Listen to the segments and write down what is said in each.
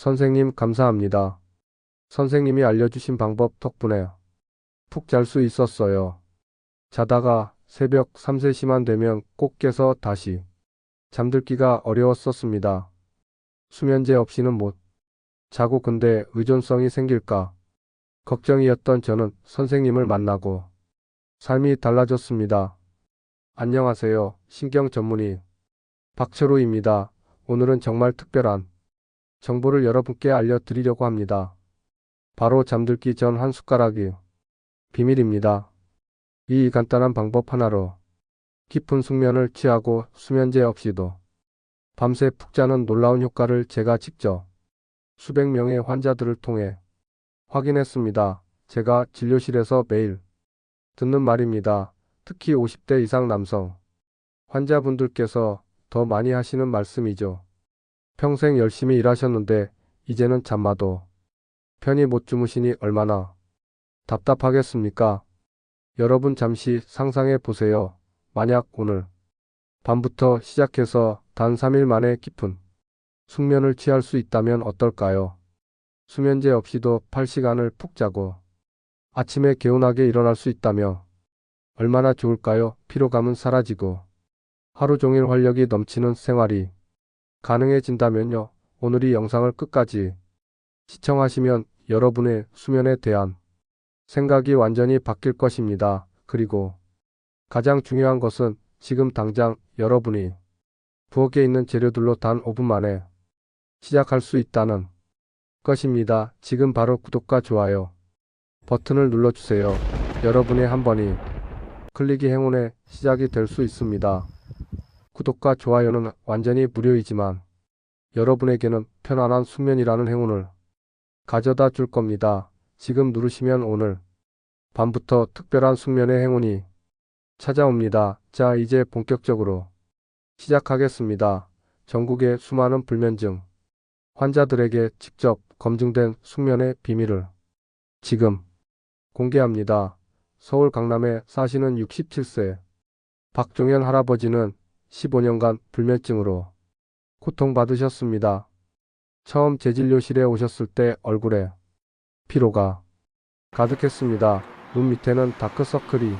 선생님 감사합니다. 선생님이 알려주신 방법 덕분에 푹 잘 수 있었어요. 자다가 새벽 3, 4시만 되면 꼭 깨서 다시 잠들기가 어려웠었습니다. 수면제 없이는 못 자고 근데 의존성이 생길까 걱정이었던 저는 선생님을 만나고 삶이 달라졌습니다. 안녕하세요. 신경 전문의 박철우입니다. 오늘은 정말 특별한 정보를 여러분께 알려드리려고 합니다. 바로 잠들기 전 한 숟가락이 비밀입니다. 이 간단한 방법 하나로 깊은 숙면을 취하고 수면제 없이도 밤새 푹 자는 놀라운 효과를 제가 직접 수백 명의 환자들을 통해 확인했습니다. 제가 진료실에서 매일 듣는 말입니다. 특히 50대 이상 남성 환자분들께서 더 많이 하시는 말씀이죠. 평생 열심히 일하셨는데 이제는 잠마도 편히 못 주무시니 얼마나 답답하겠습니까? 여러분 잠시 상상해 보세요. 만약 오늘 밤부터 시작해서 단 3일 만에 깊은 숙면을 취할 수 있다면 어떨까요? 수면제 없이도 8시간을 푹 자고 아침에 개운하게 일어날 수 있다며 얼마나 좋을까요? 피로감은 사라지고 하루 종일 활력이 넘치는 생활이 가능해진다면요. 오늘 이 영상을 끝까지 시청하시면 여러분의 수면에 대한 생각이 완전히 바뀔 것입니다. 그리고 가장 중요한 것은 지금 당장 여러분이 부엌에 있는 재료들로 단 5분 만에 시작할 수 있다는 것입니다. 지금 바로 구독과 좋아요 버튼을 눌러주세요. 여러분의 한 번이 클릭이 행운의 시작이 될 수 있습니다. 구독과 좋아요는 완전히 무료이지만 여러분에게는 편안한 숙면이라는 행운을 가져다 줄 겁니다. 지금 누르시면 오늘 밤부터 특별한 숙면의 행운이 찾아옵니다. 자, 이제 본격적으로 시작하겠습니다. 전국의 수많은 불면증 환자들에게 직접 검증된 숙면의 비밀을 지금 공개합니다. 서울 강남에 사시는 67세 박종현 할아버지는 15년간 불면증으로 고통받으셨습니다. 처음 제 진료실에 오셨을 때 얼굴에 피로가 가득했습니다. 눈 밑에는 다크서클이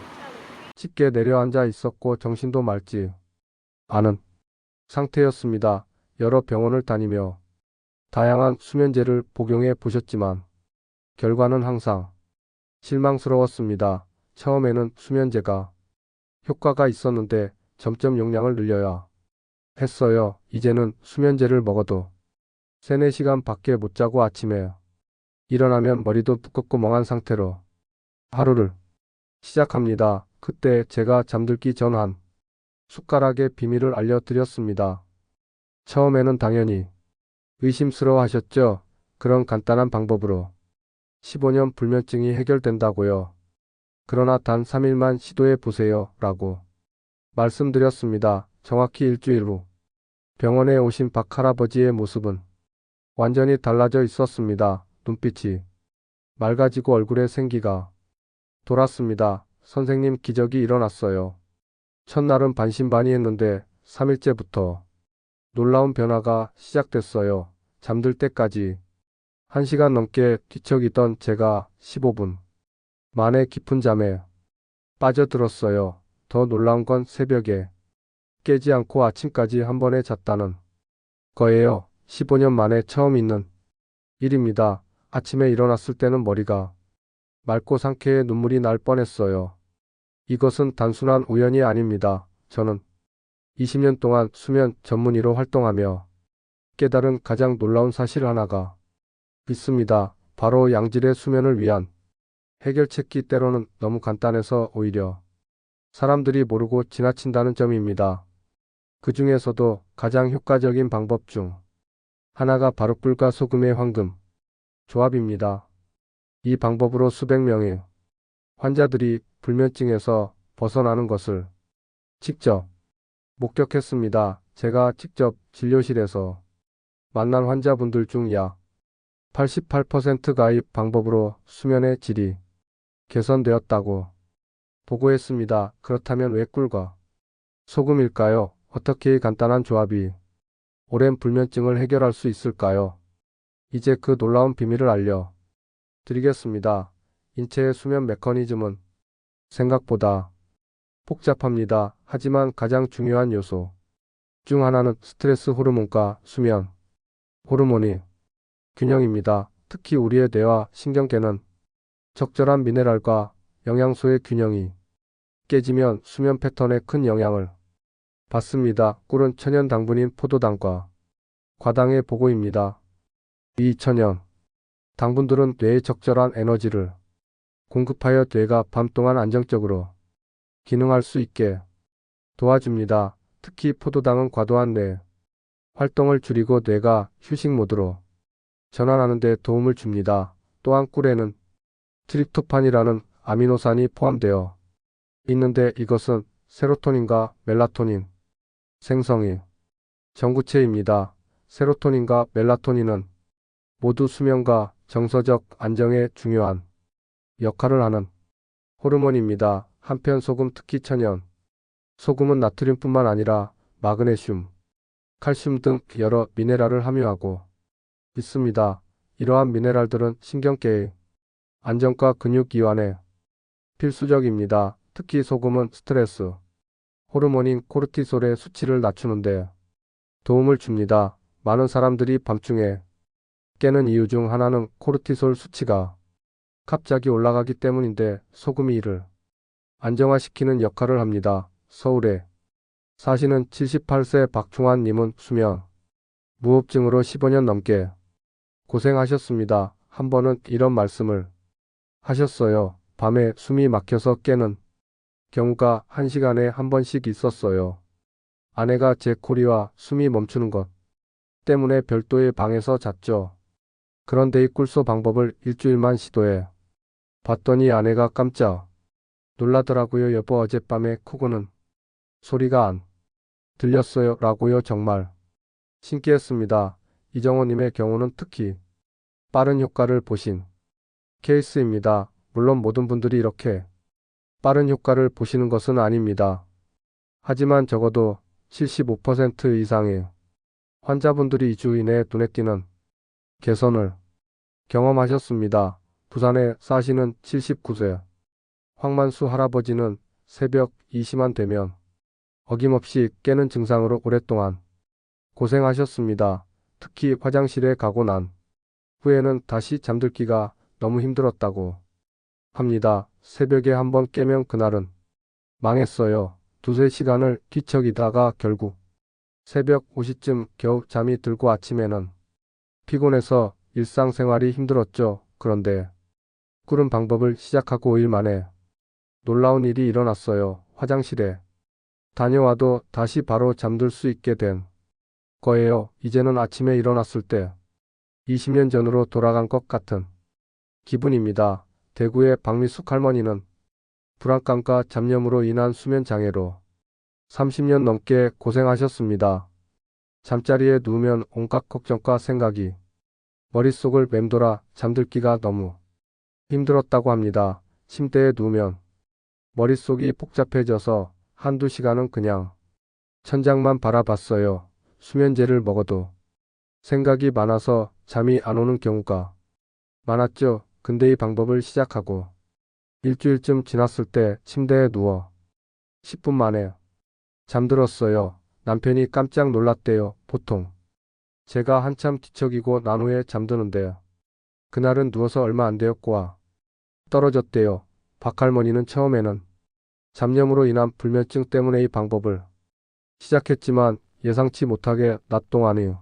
짙게 내려앉아 있었고 정신도 맑지 않은 상태였습니다. 여러 병원을 다니며 다양한 수면제를 복용해 보셨지만 결과는 항상 실망스러웠습니다. 처음에는 수면제가 효과가 있었는데 점점 용량을 늘려야 했어요. 이제는 수면제를 먹어도 3, 4시간 밖에 못 자고 아침에 일어나면 머리도 두껍고 멍한 상태로 하루를 시작합니다. 그때 제가 잠들기 전 한 숟가락의 비밀을 알려드렸습니다. 처음에는 당연히 의심스러워 하셨죠? 그런 간단한 방법으로 15년 불면증이 해결된다고요. 그러나 단 3일만 시도해 보세요. 라고 말씀드렸습니다. 정확히 일주일 후 병원에 오신 박 할아버지의 모습은 완전히 달라져 있었습니다. 눈빛이 맑아지고 얼굴에 생기가 돌았습니다. 선생님 기적이 일어났어요. 첫날은 반신반의했는데 3일째부터 놀라운 변화가 시작됐어요. 잠들 때까지 1시간 넘게 뒤척이던 제가 15분 만에 깊은 잠에 빠져들었어요. 더 놀라운 건 새벽에 깨지 않고 아침까지 한 번에 잤다는 거예요. 15년 만에 처음 있는 일입니다. 아침에 일어났을 때는 머리가 맑고 상쾌해 눈물이 날 뻔했어요. 이것은 단순한 우연이 아닙니다. 저는 20년 동안 수면 전문의로 활동하며 깨달은 가장 놀라운 사실 하나가 있습니다. 바로 양질의 수면을 위한 해결책이 때로는 너무 간단해서 오히려 사람들이 모르고 지나친다는 점입니다. 그 중에서도 가장 효과적인 방법 중 하나가 바로 꿀과 소금의 황금 조합입니다. 이 방법으로 수백 명의 환자들이 불면증에서 벗어나는 것을 직접 목격했습니다. 제가 직접 진료실에서 만난 환자분들 중 약 88%가 이 방법으로 수면의 질이 개선되었다고 보고했습니다. 그렇다면 왜 꿀과 소금일까요? 어떻게 이 간단한 조합이 오랜 불면증을 해결할 수 있을까요? 이제 그 놀라운 비밀을 알려드리겠습니다. 인체의 수면 메커니즘은 생각보다 복잡합니다. 하지만 가장 중요한 요소 중 하나는 스트레스 호르몬과 수면 호르몬이 균형입니다. 특히 우리의 뇌와 신경계는 적절한 미네랄과 영양소의 균형이 깨지면 수면 패턴에 큰 영향을 받습니다. 꿀은 천연 당분인 포도당과 과당의 보고입니다. 이 천연 당분들은 뇌에 적절한 에너지를 공급하여 뇌가 밤 동안 안정적으로 기능할 수 있게 도와줍니다. 특히 포도당은 과도한 뇌 활동을 줄이고 뇌가 휴식 모드로 전환하는 데 도움을 줍니다. 또한 꿀에는 트립토판이라는 아미노산이 포함되어 있는데 이것은 세로토닌과 멜라토닌 생성이 전구체입니다. 세로토닌과 멜라토닌은 모두 수면과 정서적 안정에 중요한 역할을 하는 호르몬입니다. 한편 소금, 특히 천연 소금은 나트륨뿐만 아니라 마그네슘, 칼슘 등 여러 미네랄을 함유하고 있습니다. 이러한 미네랄들은 신경계의 안정과 근육 이완에 필수적입니다. 특히 소금은 스트레스 호르몬인 코르티솔의 수치를 낮추는데 도움을 줍니다. 많은 사람들이 밤중에 깨는 이유 중 하나는 코르티솔 수치가 갑자기 올라가기 때문인데 소금이 이를 안정화시키는 역할을 합니다. 서울에 사시는 78세 박충환 님은 수면 무호흡증으로 15년 넘게 고생하셨습니다. 한 번은 이런 말씀을 하셨어요. 밤에 숨이 막혀서 깨는 경우가 1시간에 한 번씩 있었어요. 아내가 제 코리와 숨이 멈추는 것 때문에 별도의 방에서 잤죠. 그런데 이 꿀소 방법을 일주일만 시도해 봤더니 아내가 깜짝 놀라더라고요. 여보, 어젯밤에 코고는 소리가 안 들렸어요. 라고요. 정말 신기했습니다. 이정호님의 경우는 특히 빠른 효과를 보신 케이스입니다. 물론 모든 분들이 이렇게 빠른 효과를 보시는 것은 아닙니다. 하지만 적어도 75% 이상의 환자분들이 2주 이내에 눈에 띄는 개선을 경험하셨습니다. 부산에 사시는 79세 황만수 할아버지는 새벽 2시만 되면 어김없이 깨는 증상으로 오랫동안 고생하셨습니다. 특히 화장실에 가고 난 후에는 다시 잠들기가 너무 힘들었다고 합니다. 새벽에 한번 깨면 그날은 망했어요. 두세 시간을 뒤척이다가 결국 새벽 5시쯤 겨우 잠이 들고 아침에는 피곤해서 일상생활이 힘들었죠. 그런데 꿀은 방법을 시작하고 5일 만에 놀라운 일이 일어났어요. 화장실에 다녀와도 다시 바로 잠들 수 있게 된 거예요. 이제는 아침에 일어났을 때 20년 전으로 돌아간 것 같은 기분입니다. 대구의 박미숙 할머니는 불안감과 잡념으로 인한 수면 장애로 30년 넘게 고생하셨습니다. 잠자리에 누우면 온갖 걱정과 생각이 머릿속을 맴돌아 잠들기가 너무 힘들었다고 합니다. 침대에 누우면 머릿속이 복잡해져서 한두 시간은 그냥 천장만 바라봤어요. 수면제를 먹어도 생각이 많아서 잠이 안 오는 경우가 많았죠. 근데 이 방법을 시작하고 일주일쯤 지났을 때 침대에 누워 10분 만에 잠들었어요. 남편이 깜짝 놀랐대요. 보통 제가 한참 뒤척이고 난 후에 잠드는데 그날은 누워서 얼마 안 되었고 떨어졌대요. 박할머니는 처음에는 잡념으로 인한 불면증 때문에 이 방법을 시작했지만 예상치 못하게 낮 동안의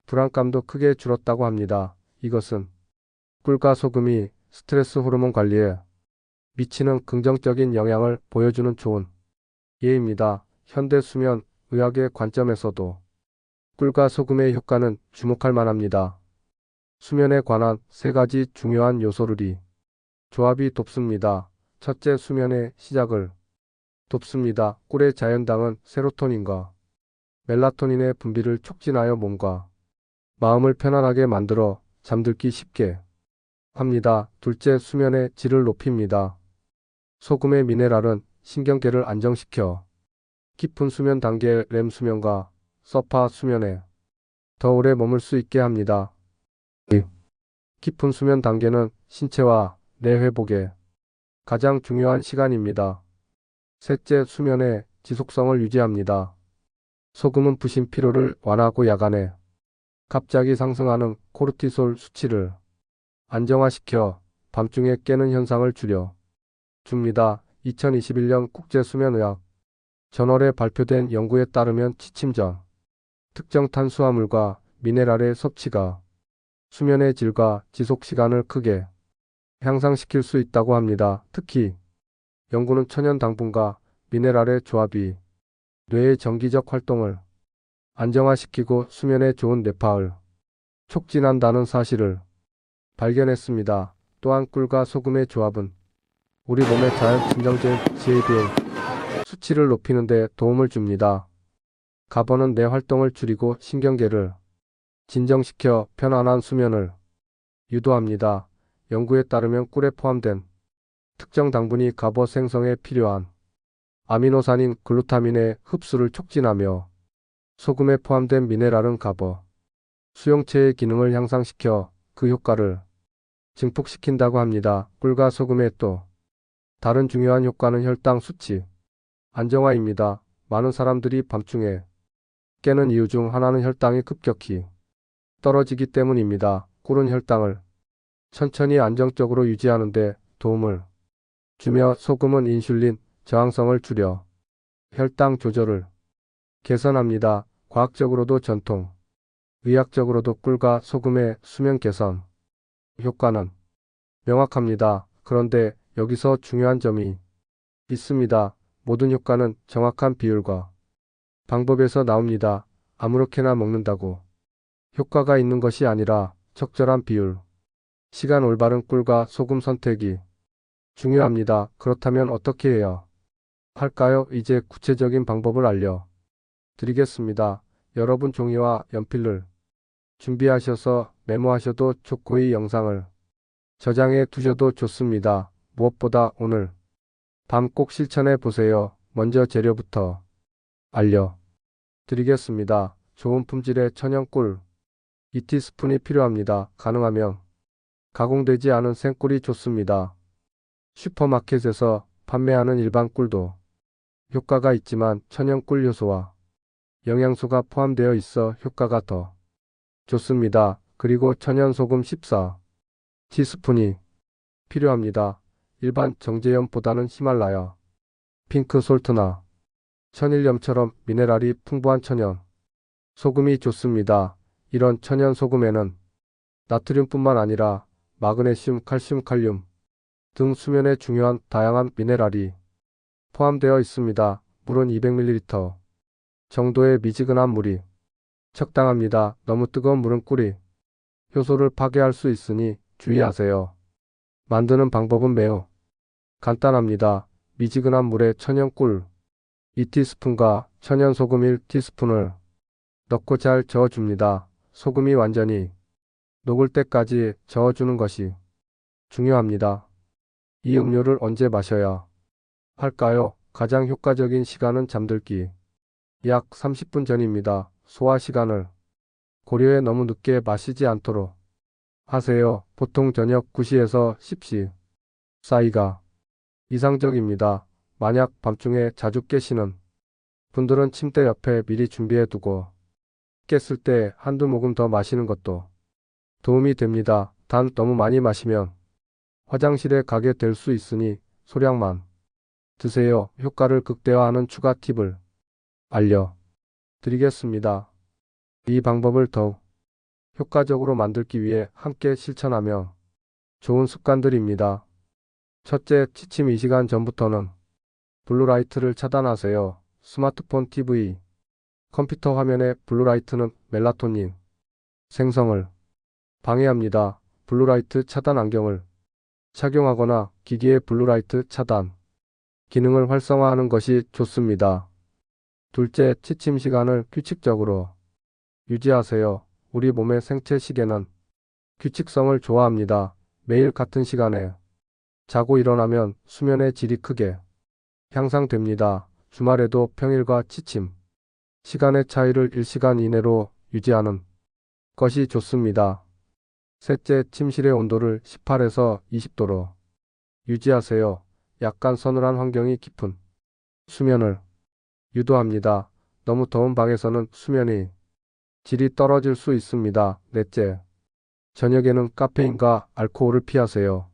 불안감도 크게 줄었다고 합니다. 이것은 꿀과 소금이 스트레스 호르몬 관리에 미치는 긍정적인 영향을 보여주는 좋은 예입니다. 현대 수면 의학의 관점에서도 꿀과 소금의 효과는 주목할 만합니다. 수면에 관한 세 가지 중요한 요소를 이 조합이 돕습니다. 첫째, 수면의 시작을 돕습니다. 꿀의 자연당은 세로토닌과 멜라토닌의 분비를 촉진하여 몸과 마음을 편안하게 만들어 잠들기 쉽게 합니다. 둘째, 수면의 질을 높입니다. 소금의 미네랄은 신경계를 안정시켜 깊은 수면 단계의 렘 수면과 서파 수면에 더 오래 머물 수 있게 합니다. 깊은 수면 단계는 신체와 뇌 회복에 가장 중요한 시간입니다. 셋째, 수면의 지속성을 유지합니다. 소금은 부신 피로를 완화하고 야간에 갑자기 상승하는 코르티솔 수치를 안정화시켜 밤중에 깨는 현상을 줄여 줍니다. 2021년 국제수면의학 저널에 발표된 연구에 따르면 취침 전 특정 탄수화물과 미네랄의 섭취가 수면의 질과 지속 시간을 크게 향상시킬 수 있다고 합니다. 특히 연구는 천연 당분과 미네랄의 조합이 뇌의 정기적 활동을 안정화시키고 수면에 좋은 뇌파를 촉진한다는 사실을 발견했습니다. 또한 꿀과 소금의 조합은 우리 몸의 자연 진정제 GABA 수치를 높이는 데 도움을 줍니다. 가버는 뇌 활동을 줄이고 신경계를 진정시켜 편안한 수면을 유도합니다. 연구에 따르면 꿀에 포함된 특정 당분이 가버 생성에 필요한 아미노산인 글루타민의 흡수를 촉진하며 소금에 포함된 미네랄은 가버 수용체의 기능을 향상시켜 그 효과를 증폭시킨다고 합니다. 꿀과 소금의 또 다른 중요한 효과는 혈당 수치 안정화입니다. 많은 사람들이 밤중에 깨는 이유 중 하나는 혈당이 급격히 떨어지기 때문입니다. 꿀은 혈당을 천천히 안정적으로 유지하는 데 도움을 주며 소금은 인슐린 저항성을 줄여 혈당 조절을 개선합니다. 과학적으로도 전통, 의학적으로도 꿀과 소금의 수면 개선 효과는 명확합니다. 그런데 여기서 중요한 점이 있습니다. 모든 효과는 정확한 비율과 방법에서 나옵니다. 아무렇게나 먹는다고 효과가 있는 것이 아니라 적절한 비율, 시간 올바른 꿀과 소금 선택이 중요합니다. 그렇다면 어떻게 해야 할까요? 이제 구체적인 방법을 알려드리겠습니다. 여러분 종이와 연필을 준비하셔서 메모하셔도 좋고 이 영상을 저장해 두셔도 좋습니다. 무엇보다 오늘 밤 꼭 실천해 보세요. 먼저 재료부터 알려드리겠습니다. 좋은 품질의 천연꿀 2티스푼이 필요합니다. 가능하면 가공되지 않은 생꿀이 좋습니다. 슈퍼마켓에서 판매하는 일반 꿀도 효과가 있지만 천연꿀 효소와 영양소가 포함되어 있어 효과가 더 좋습니다. 그리고 천연소금 14티스푼이 필요합니다. 일반 정제염보다는 히말라야 핑크솔트나 천일염처럼 미네랄이 풍부한 천연 소금이 좋습니다. 이런 천연 소금에는 나트륨뿐만 아니라 마그네슘, 칼슘, 칼륨 등 수면에 중요한 다양한 미네랄이 포함되어 있습니다. 물은 200ml 정도의 미지근한 물이 적당합니다. 너무 뜨거운 물은 꿀이 효소를 파괴할 수 있으니 주의하세요. 만드는 방법은 매우 간단합니다. 미지근한 물에 천연꿀 2티스푼과 천연소금 1티스푼을 넣고 잘 저어줍니다. 소금이 완전히 녹을 때까지 저어주는 것이 중요합니다. 이 음료를 언제 마셔야 할까요? 가장 효과적인 시간은 잠들기 약 30분 전입니다. 소화 시간을 고려해 너무 늦게 마시지 않도록 하세요. 보통 저녁 9시에서 10시 사이가 이상적입니다. 만약 밤중에 자주 깨시는 분들은 침대 옆에 미리 준비해 두고 깼을 때 한두 모금 더 마시는 것도 도움이 됩니다. 단 너무 많이 마시면 화장실에 가게 될 수 있으니 소량만 드세요. 효과를 극대화하는 추가 팁을 알려드리겠습니다. 이 방법을 더욱 효과적으로 만들기 위해 함께 실천하면 좋은 습관들입니다. 첫째, 취침 2시간 전부터는 블루라이트를 차단하세요. 스마트폰, TV, 컴퓨터 화면의 블루라이트는 멜라토닌 생성을 방해합니다. 블루라이트 차단 안경을 착용하거나 기기의 블루라이트 차단 기능을 활성화하는 것이 좋습니다. 둘째, 취침 시간을 규칙적으로 유지하세요. 우리 몸의 생체 시계는 규칙성을 좋아합니다. 매일 같은 시간에 자고 일어나면 수면의 질이 크게 향상됩니다. 주말에도 평일과 취침 시간의 차이를 1시간 이내로 유지하는 것이 좋습니다. 셋째, 침실의 온도를 18에서 20도로 유지하세요. 약간 서늘한 환경이 깊은 수면을 유도합니다. 너무 더운 방에서는 수면이 질이 떨어질 수 있습니다. 넷째, 저녁에는 카페인과 알코올을 피하세요.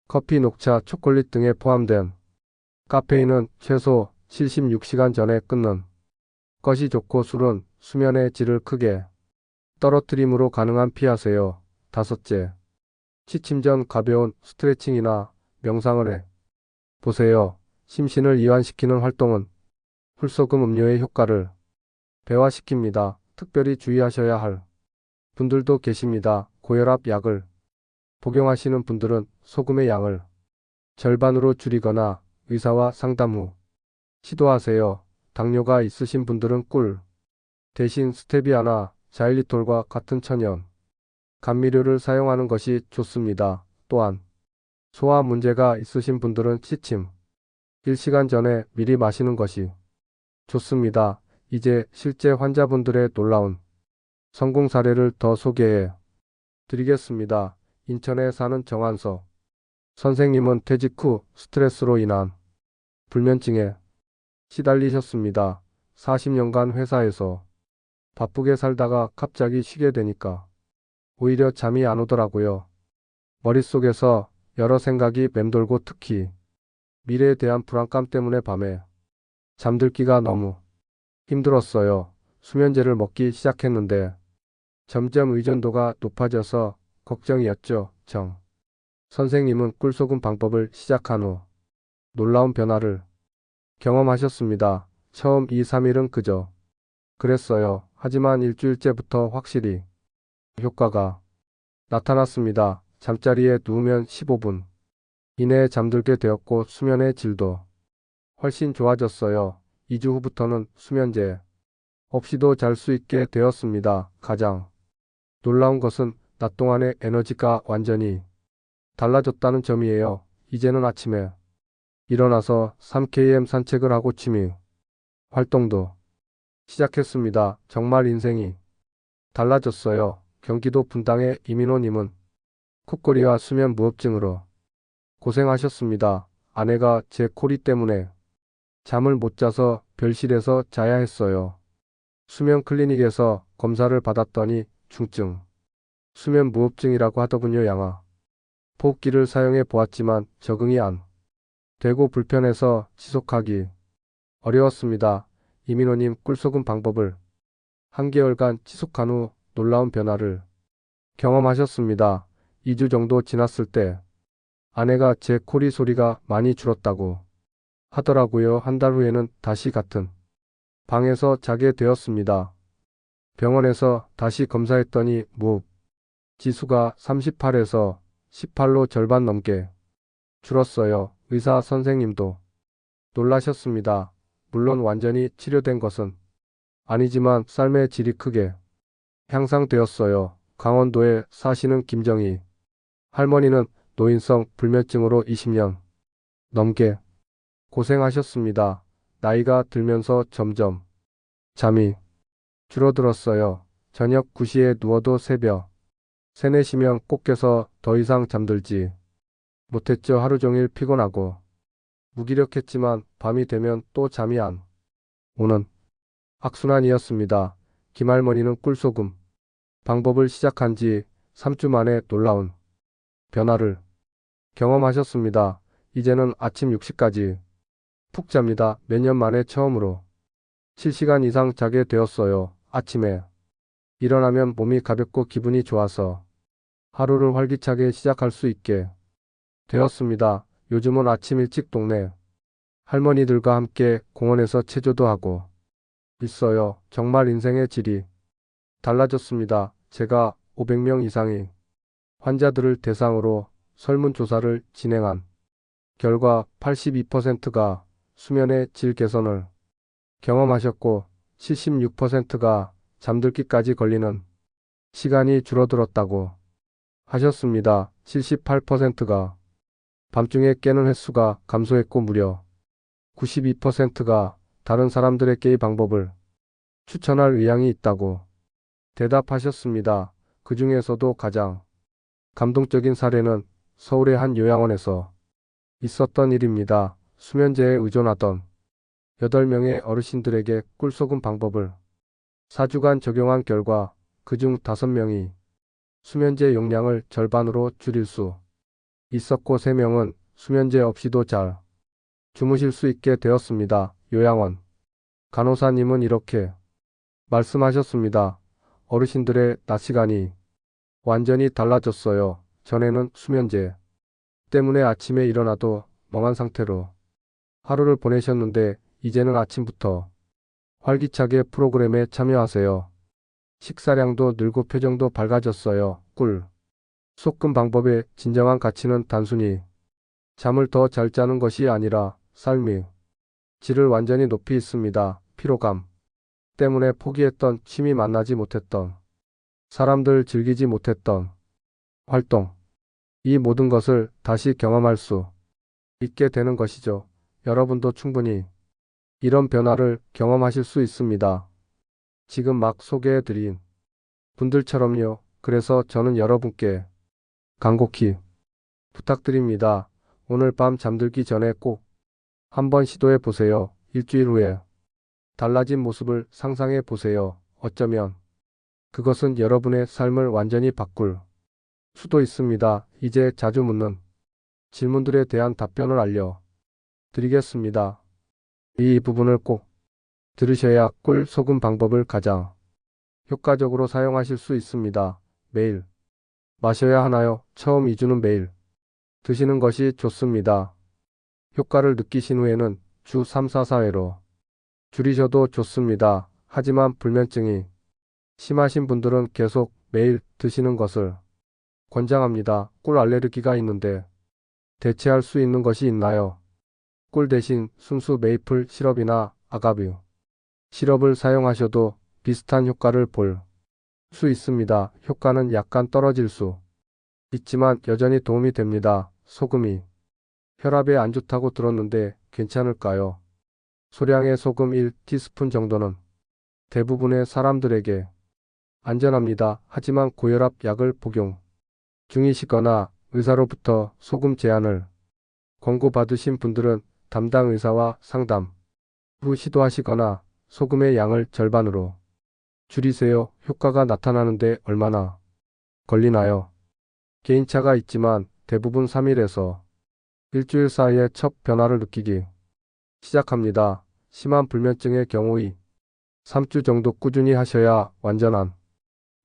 커피, 녹차, 초콜릿 등에 포함된 카페인은 최소 76시간 전에 끊는 것이 좋고 술은 수면의 질을 크게 떨어뜨림으로 가능한 피하세요. 다섯째, 취침 전 가벼운 스트레칭이나 명상을 해 보세요. 심신을 이완시키는 활동은 훌소금 음료의 효과를 배화시킵니다. 특별히 주의하셔야 할 분들도 계십니다. 고혈압 약을 복용하시는 분들은 소금의 양을 절반으로 줄이거나 의사와 상담 후 시도하세요. 당뇨가 있으신 분들은 꿀 대신 스테비아나 자일리톨과 같은 천연 감미료를 사용하는 것이 좋습니다. 또한 소화 문제가 있으신 분들은 취침 1시간 전에 미리 마시는 것이 좋습니다. 이제 실제 환자분들의 놀라운 성공 사례를 더 소개해 드리겠습니다. 인천에 사는 정한서 선생님은 퇴직 후 스트레스로 인한 불면증에 시달리셨습니다. 40년간 회사에서 바쁘게 살다가 갑자기 쉬게 되니까 오히려 잠이 안 오더라고요. 머릿속에서 여러 생각이 맴돌고 특히 미래에 대한 불안감 때문에 밤에 잠들기가 너무 힘들었어요. 수면제를 먹기 시작했는데 점점 의존도가 높아져서 걱정이었죠. 정 선생님은 꿀소금 방법을 시작한 후 놀라운 변화를 경험하셨습니다. 처음 2, 3일은 그저 그랬어요. 하지만 일주일째부터 확실히 효과가 나타났습니다. 잠자리에 누우면 15분 이내에 잠들게 되었고 수면의 질도 훨씬 좋아졌어요. 2주 후부터는 수면제 없이도 잘 수 있게 되었습니다. 가장 놀라운 것은 낮 동안의 에너지가 완전히 달라졌다는 점이에요. 이제는 아침에 일어나서 3km 산책을 하고 취미 활동도 시작했습니다. 정말 인생이 달라졌어요. 경기도 분당의 이민호님은 콧거리와 수면 무호흡증으로 고생하셨습니다. 아내가 제 코리 때문에 잠을 못 자서 별실에서 자야 했어요. 수면 클리닉에서 검사를 받았더니 중증 수면 무호흡증이라고 하더군요. 양아 호흡기를 사용해 보았지만 적응이 안 되고 불편해서 지속하기 어려웠습니다. 이민호님 꿀소금 방법을 한 개월간 지속한 후 놀라운 변화를 경험하셨습니다. 2주 정도 지났을 때 아내가 제 코리 소리가 많이 줄었다고 하더라고요. 한 달 후에는 다시 같은 방에서 자게 되었습니다. 병원에서 다시 검사했더니 무호흡 지수가 38에서 18로 절반 넘게 줄었어요. 의사 선생님도 놀라셨습니다. 물론 완전히 치료된 것은 아니지만 삶의 질이 크게 향상되었어요. 강원도에 사시는 김정희 할머니는 노인성 불면증으로 20년 넘게 고생하셨습니다. 나이가 들면서 점점 잠이 줄어들었어요. 저녁 9시에 누워도 새벽 3, 4시면 꼭 깨서 더 이상 잠들지 못했죠. 하루 종일 피곤하고 무기력했지만 밤이 되면 또 잠이 안 오는 악순환이었습니다. 김할머니는 꿀소금 방법을 시작한 지 3주 만에 놀라운 변화를 경험하셨습니다. 이제는 아침 6시까지 푹 잡니다. 몇 년 만에 처음으로 7시간 이상 자게 되었어요. 아침에 일어나면 몸이 가볍고 기분이 좋아서 하루를 활기차게 시작할 수 있게 되었습니다. 요즘은 아침 일찍 동네 할머니들과 함께 공원에서 체조도 하고 있어요. 정말 인생의 질이 달라졌습니다. 제가 500명 이상의 환자들을 대상으로 설문조사를 진행한 결과 82%가 수면의 질 개선을 경험하셨고 76%가 잠들기까지 걸리는 시간이 줄어들었다고 하셨습니다. 78%가 밤중에 깨는 횟수가 감소했고 무려 92%가 다른 사람들에게 이 방법을 추천할 의향이 있다고 대답하셨습니다. 그 중에서도 가장 감동적인 사례는 서울의 한 요양원에서 있었던 일입니다. 수면제에 의존하던 8명의 어르신들에게 꿀속음 방법을 4주간 적용한 결과 그중 5명이 수면제 용량을 절반으로 줄일 수 있었고 3명은 수면제 없이도 잘 주무실 수 있게 되었습니다. 요양원 간호사님은 이렇게 말씀하셨습니다. 어르신들의 낮 시간이 완전히 달라졌어요. 전에는 수면제 때문에 아침에 일어나도 멍한 상태로 하루를 보내셨는데 이제는 아침부터 활기차게 프로그램에 참여하세요. 식사량도 늘고 표정도 밝아졌어요. 꿀. 속금 방법의 진정한 가치는 단순히 잠을 더 잘 자는 것이 아니라 삶의 질을 완전히 높이 있습니다. 피로감 때문에 포기했던 취미 만나지 못했던 사람들 즐기지 못했던 활동. 이 모든 것을 다시 경험할 수 있게 되는 것이죠. 여러분도 충분히 이런 변화를 경험하실 수 있습니다. 지금 막 소개해드린 분들처럼요. 그래서 저는 여러분께 간곡히 부탁드립니다. 오늘 밤 잠들기 전에 꼭 한번 시도해 보세요. 일주일 후에 달라진 모습을 상상해 보세요. 어쩌면 그것은 여러분의 삶을 완전히 바꿀 수도 있습니다. 이제 자주 묻는 질문들에 대한 답변을 알려드리겠습니다. 이 부분을 꼭 들으셔야 꿀 속음 방법을 가장 효과적으로 사용하실 수 있습니다. 매일 마셔야 하나요? 처음 2주는 매일 드시는 것이 좋습니다. 효과를 느끼신 후에는 주 3, 4, 4회로 줄이셔도 좋습니다. 하지만 불면증이 심하신 분들은 계속 매일 드시는 것을 권장합니다. 꿀 알레르기가 있는데 대체할 수 있는 것이 있나요? 꿀 대신 순수 메이플 시럽이나 아가뷰 시럽을 사용하셔도 비슷한 효과를 볼 수 있습니다. 효과는 약간 떨어질 수 있지만 여전히 도움이 됩니다. 소금이 혈압에 안 좋다고 들었는데 괜찮을까요? 소량의 소금 1티스푼 정도는 대부분의 사람들에게 안전합니다. 하지만 고혈압 약을 복용 중이시거나 의사로부터 소금 제한을 권고받으신 분들은 담당 의사와 상담 후 시도하시거나 소금의 양을 절반으로 줄이세요. 효과가 나타나는데 얼마나 걸리나요? 개인차가 있지만 대부분 3일에서 일주일 사이에 첫 변화를 느끼기 시작합니다. 심한 불면증의 경우의 3주 정도 꾸준히 하셔야 완전한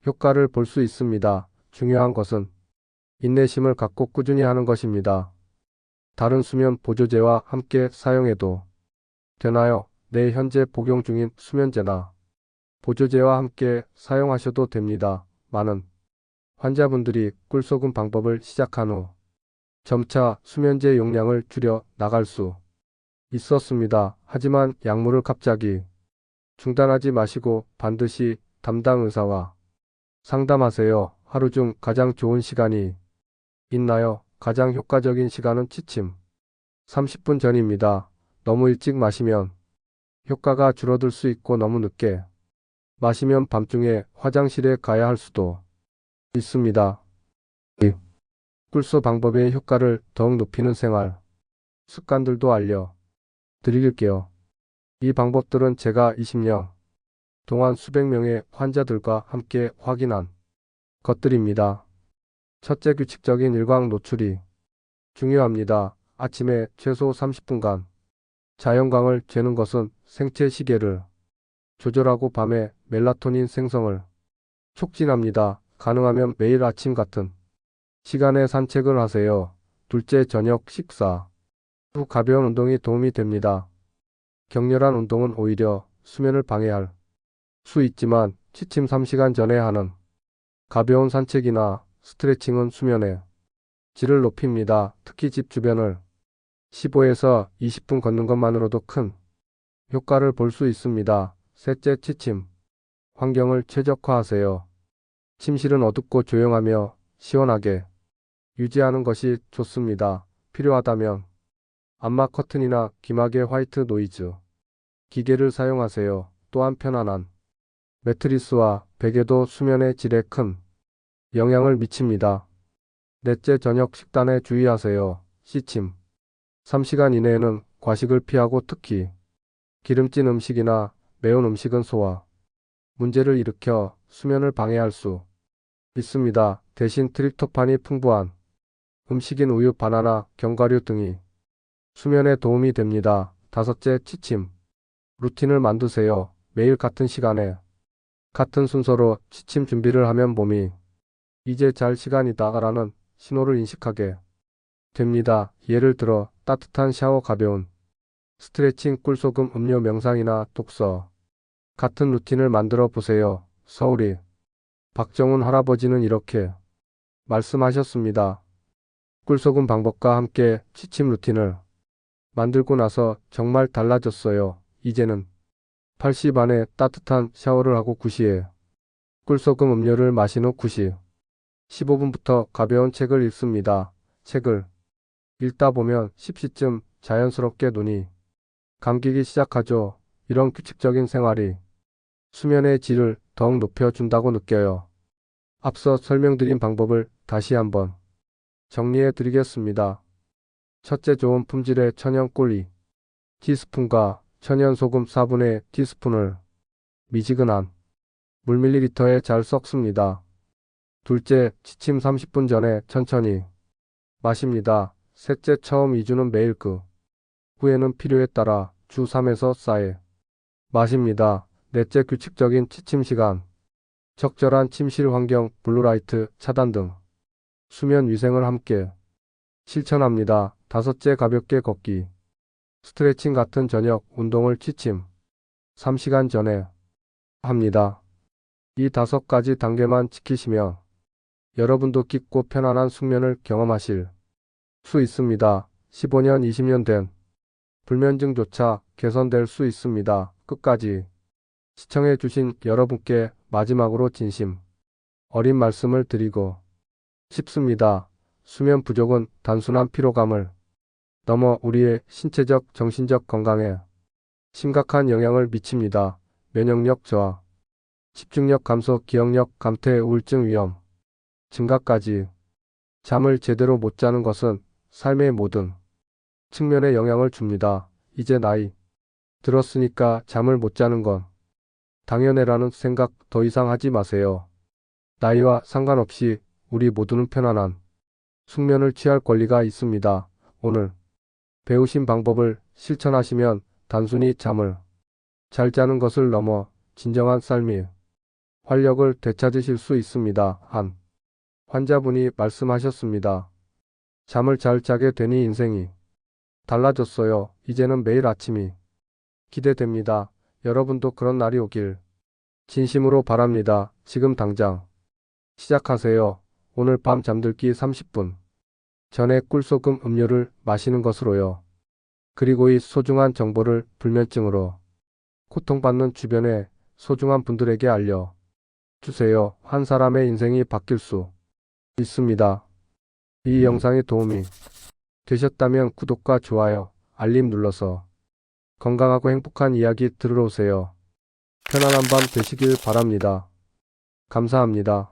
효과를 볼 수 있습니다. 중요한 것은 인내심을 갖고 꾸준히 하는 것입니다. 다른 수면 보조제와 함께 사용해도 되나요? 네, 현재 복용 중인 수면제나 보조제와 함께 사용하셔도 됩니다. 많은 환자분들이 꿀속음 방법을 시작한 후 점차 수면제 용량을 줄여 나갈 수 있었습니다. 하지만 약물을 갑자기 중단하지 마시고 반드시 담당 의사와 상담하세요. 하루 중 가장 좋은 시간이 있나요? 가장 효과적인 시간은 취침 30분 전입니다. 너무 일찍 마시면 효과가 줄어들 수 있고 너무 늦게 마시면 밤중에 화장실에 가야 할 수도 있습니다. 이 꿀소 방법의 효과를 더욱 높이는 생활 습관들도 알려드릴게요. 이 방법들은 제가 20년 동안 수백 명의 환자들과 함께 확인한 것들입니다. 첫째, 규칙적인 일광 노출이 중요합니다. 아침에 최소 30분간 자연광을 쬐는 것은 생체 시계를 조절하고 밤에 멜라토닌 생성을 촉진합니다. 가능하면 매일 아침 같은 시간에 산책을 하세요. 둘째, 저녁 식사 후 가벼운 운동이 도움이 됩니다. 격렬한 운동은 오히려 수면을 방해할 수 있지만 취침 3시간 전에 하는 가벼운 산책이나 스트레칭은 수면의 질을 높입니다. 특히 집 주변을 15에서 20분 걷는 것만으로도 큰 효과를 볼 수 있습니다. 셋째, 취침 환경을 최적화하세요. 침실은 어둡고 조용하며 시원하게 유지하는 것이 좋습니다. 필요하다면 암막 커튼이나 귀마개 화이트 노이즈 기계를 사용하세요. 또한 편안한 매트리스와 베개도 수면의 질에 큰 영향을 미칩니다. 넷째, 저녁 식단에 주의하세요. 시침. 3시간 이내에는 과식을 피하고 특히 기름진 음식이나 매운 음식은 소화 문제를 일으켜 수면을 방해할 수 있습니다. 대신 트립토판이 풍부한 음식인 우유, 바나나, 견과류 등이 수면에 도움이 됩니다. 다섯째, 취침. 루틴을 만드세요. 매일 같은 시간에 같은 순서로 취침 준비를 하면 몸이 이제 잘 시간이다라는 신호를 인식하게 됩니다. 예를 들어 따뜻한 샤워, 가벼운 스트레칭, 꿀소금, 음료, 명상이나 독서 같은 루틴을 만들어 보세요. 서울이 박정훈 할아버지는 이렇게 말씀하셨습니다. 꿀소금 방법과 함께 취침 루틴을 만들고 나서 정말 달라졌어요. 이제는 8시 반에 따뜻한 샤워를 하고 9시에 꿀소금 음료를 마신 후 9시 15분부터 가벼운 책을 읽습니다. 책을 읽다 보면 10시쯤 자연스럽게 눈이 감기기 시작하죠. 이런 규칙적인 생활이 수면의 질을 더욱 높여준다고 느껴요. 앞서 설명드린 방법을 다시 한번 정리해 드리겠습니다. 첫째, 좋은 품질의 천연 꿀 2티스푼과 천연 소금 4분의 티스푼을 미지근한 물 밀리리터에 잘 섞습니다. 둘째, 취침 30분 전에 천천히 마십니다. 셋째, 처음 2주는 매일 그 후에는 필요에 따라 주 3에서 4회 마십니다. 넷째, 규칙적인 취침 시간, 적절한 침실 환경, 블루라이트 차단 등 수면 위생을 함께 실천합니다. 다섯째, 가볍게 걷기, 스트레칭 같은 저녁 운동을 취침 3시간 전에 합니다. 이 5가지 단계만 지키시면 여러분도 깊고 편안한 숙면을 경험하실 수 있습니다. 15년, 20년 된 불면증조차 개선될 수 있습니다. 끝까지 시청해 주신 여러분께 마지막으로 진심 어린 말씀을 드리고 싶습니다. 수면 부족은 단순한 피로감을 넘어 우리의 신체적, 정신적 건강에 심각한 영향을 미칩니다. 면역력 저하, 집중력 감소, 기억력 감퇴, 우울증 위험 증가까지. 잠을 제대로 못 자는 것은 삶의 모든 측면에 영향을 줍니다. 이제 나이 들었으니까 잠을 못 자는 건 당연해라는 생각 더 이상 하지 마세요. 나이와 상관없이 우리 모두는 편안한 숙면을 취할 권리가 있습니다. 오늘 배우신 방법을 실천하시면 단순히 잠을 잘 자는 것을 넘어 진정한 삶의 활력을 되찾으실 수 있습니다. 한 환자분이 말씀하셨습니다. 잠을 잘 자게 되니 인생이 달라졌어요. 이제는 매일 아침이 기대됩니다. 여러분도 그런 날이 오길 진심으로 바랍니다. 지금 당장 시작하세요. 오늘 밤 잠들기 30분 전에 꿀소금 음료를 마시는 것으로요. 그리고 이 소중한 정보를 불면증으로 고통받는 주변의 소중한 분들에게 알려 주세요. 한 사람의 인생이 바뀔 수 있습니다. 이 영상이 도움이 되셨다면 구독과 좋아요, 알림 눌러서 건강하고 행복한 이야기 들으러 오세요. 편안한 밤 되시길 바랍니다. 감사합니다.